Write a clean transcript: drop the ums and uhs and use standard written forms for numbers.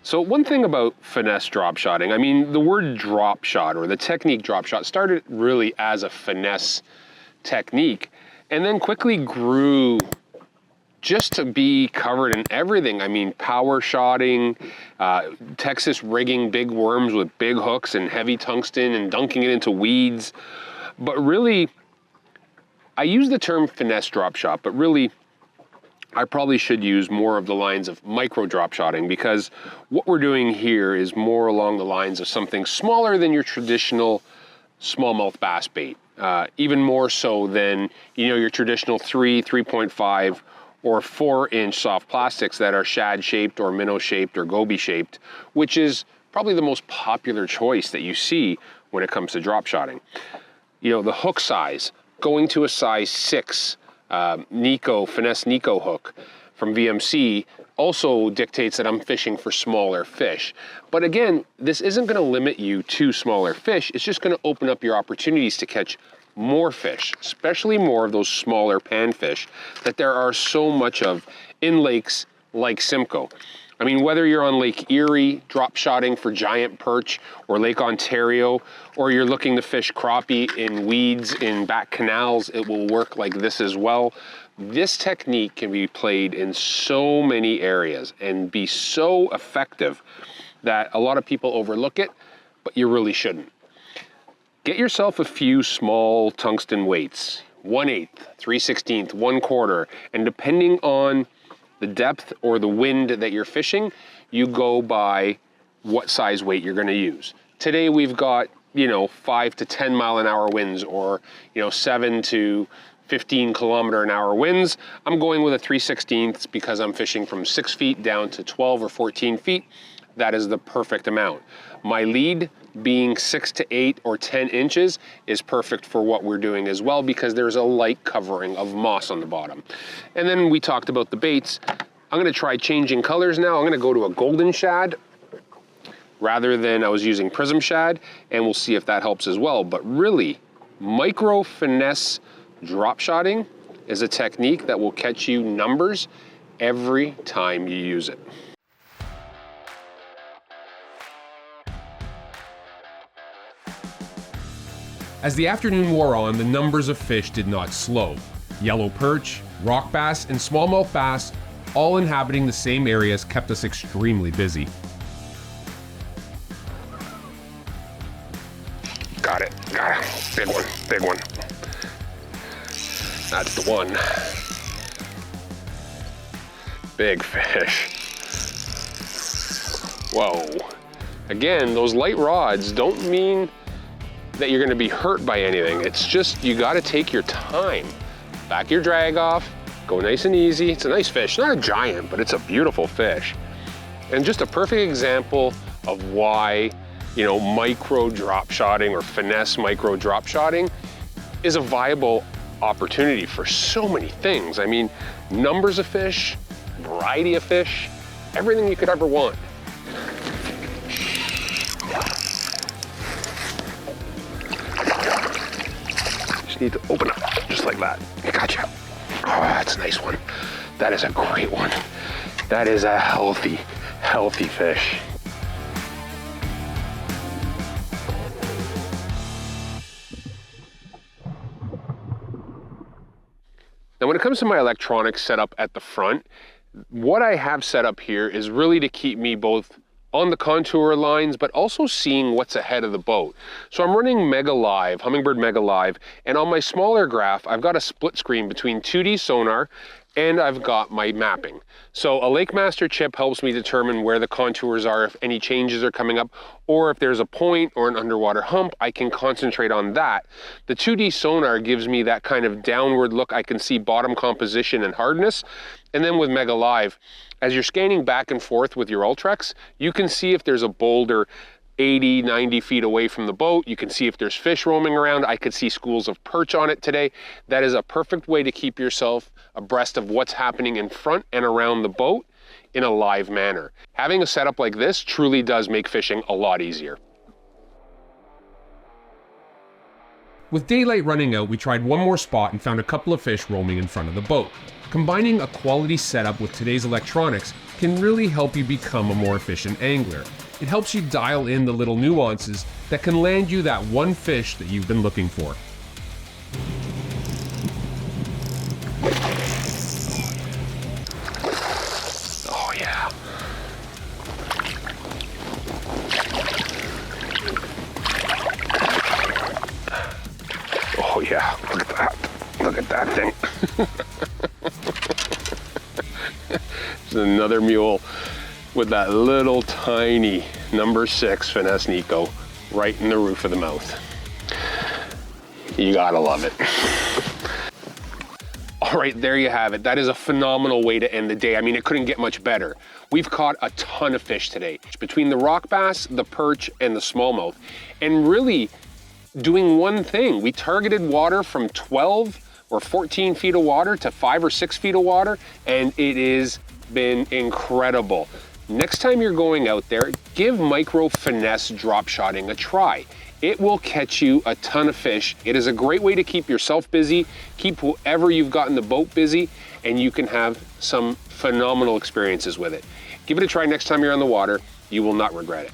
So one thing about finesse drop shotting, I mean, the word drop shot or the technique drop shot started really as a finesse technique and then quickly grew just to be covered in everything. I mean, power shotting, Texas rigging big worms with big hooks and heavy tungsten and dunking it into weeds. But really, I use the term finesse drop shot, but really, I probably should use more of the lines of micro drop shotting, because what we're doing here is more along the lines of something smaller than your traditional smallmouth bass bait. Even more so than, you know, your traditional 3.5 or 4-inch soft plastics that are shad shaped or minnow shaped or goby shaped, which is probably the most popular choice that you see when it comes to drop shotting. You know, the hook size, going to a size 6 Neko, finesse Neko hook from VMC also dictates that I'm fishing for smaller fish. But again, this isn't gonna limit you to smaller fish, it's just gonna open up your opportunities to catch more fish, especially more of those smaller panfish that there are so much of in lakes like Simcoe. I mean, whether you're on Lake Erie drop shotting for giant perch, or Lake Ontario, or you're looking to fish crappie in weeds in back canals, it will work like this as well. This technique can be played in so many areas and be so effective that a lot of people overlook it, but you really shouldn't. Get yourself a few small tungsten weights, 1/8, 3/16, 1/4, and depending on the depth or the wind that you're fishing, you go by what size weight you're gonna use. Today we've got, you know, 5 to 10 mile an hour winds, or, you know, 7 to 15 kilometer an hour winds. I'm going with a 3/16 because I'm fishing from 6 feet down to 12 or 14 feet. That is the perfect amount. My lead being 6 to 8 or 10 inches is perfect for what we're doing as well, because there's a light covering of moss on the bottom. And then we talked about the baits. I'm gonna try changing colors now. I'm gonna go to a golden shad rather than I was using prism shad, and we'll see if that helps as well. But really, micro finesse drop shotting is a technique that will catch you numbers every time you use it. As the afternoon wore on, the numbers of fish did not slow. Yellow perch, rock bass, and smallmouth bass, all inhabiting the same areas, kept us extremely busy. Got it. Big one, big one. That's the one. Big fish. Whoa. Again, those light rods don't mean that you're gonna be hurt by anything. It's just, you gotta take your time. Back your drag off, go nice and easy. It's a nice fish, not a giant, but it's a beautiful fish. And just a perfect example of why, you know, micro drop shotting or finesse micro drop shotting is a viable opportunity for so many things. I mean, numbers of fish, variety of fish, everything you could ever want. Need to open up just like that. Gotcha. Oh, that's a nice one. That is a great one. That is a healthy fish. Now, when it comes to my electronics setup at the front, what I have set up here is really to keep me both on the contour lines, but also seeing what's ahead of the boat. So I'm running Mega Live, Humminbird Mega Live, and on my smaller graph, I've got a split screen between 2D sonar and I've got my mapping. So a Lake Master chip helps me determine where the contours are, if any changes are coming up, or if there's a point or an underwater hump, I can concentrate on that. The 2D sonar gives me that kind of downward look. I can see bottom composition and hardness. And then with Mega Live, as you're scanning back and forth with your Ultrex, you can see if there's a boulder 80, 90 feet away from the boat. You can see if there's fish roaming around. I could see schools of perch on it today. That is a perfect way to keep yourself abreast of what's happening in front and around the boat in a live manner. Having a setup like this truly does make fishing a lot easier. With daylight running out, we tried one more spot and found a couple of fish roaming in front of the boat. Combining a quality setup with today's electronics can really help you become a more efficient angler. It helps you dial in the little nuances that can land you that one fish that you've been looking for. Oh yeah. Oh yeah, look at that. Look at that thing. There's another mule with that little tiny number 6 Finesse Neko right in the roof of the mouth. You gotta love it. All right, there you have it. That is a phenomenal way to end the day. I mean, it couldn't get much better. We've caught a ton of fish today, between the rock bass, the perch, and the smallmouth, and really doing one thing. We targeted water from 12 or 14 feet of water to 5 or 6 feet of water, and it has been incredible. Next time you're going out there, give micro finesse drop shotting a try. It will catch you a ton of fish. It is a great way to keep yourself busy, keep whoever you've got in the boat busy, and you can have some phenomenal experiences with it. Give it a try next time you're on the water. You will not regret it.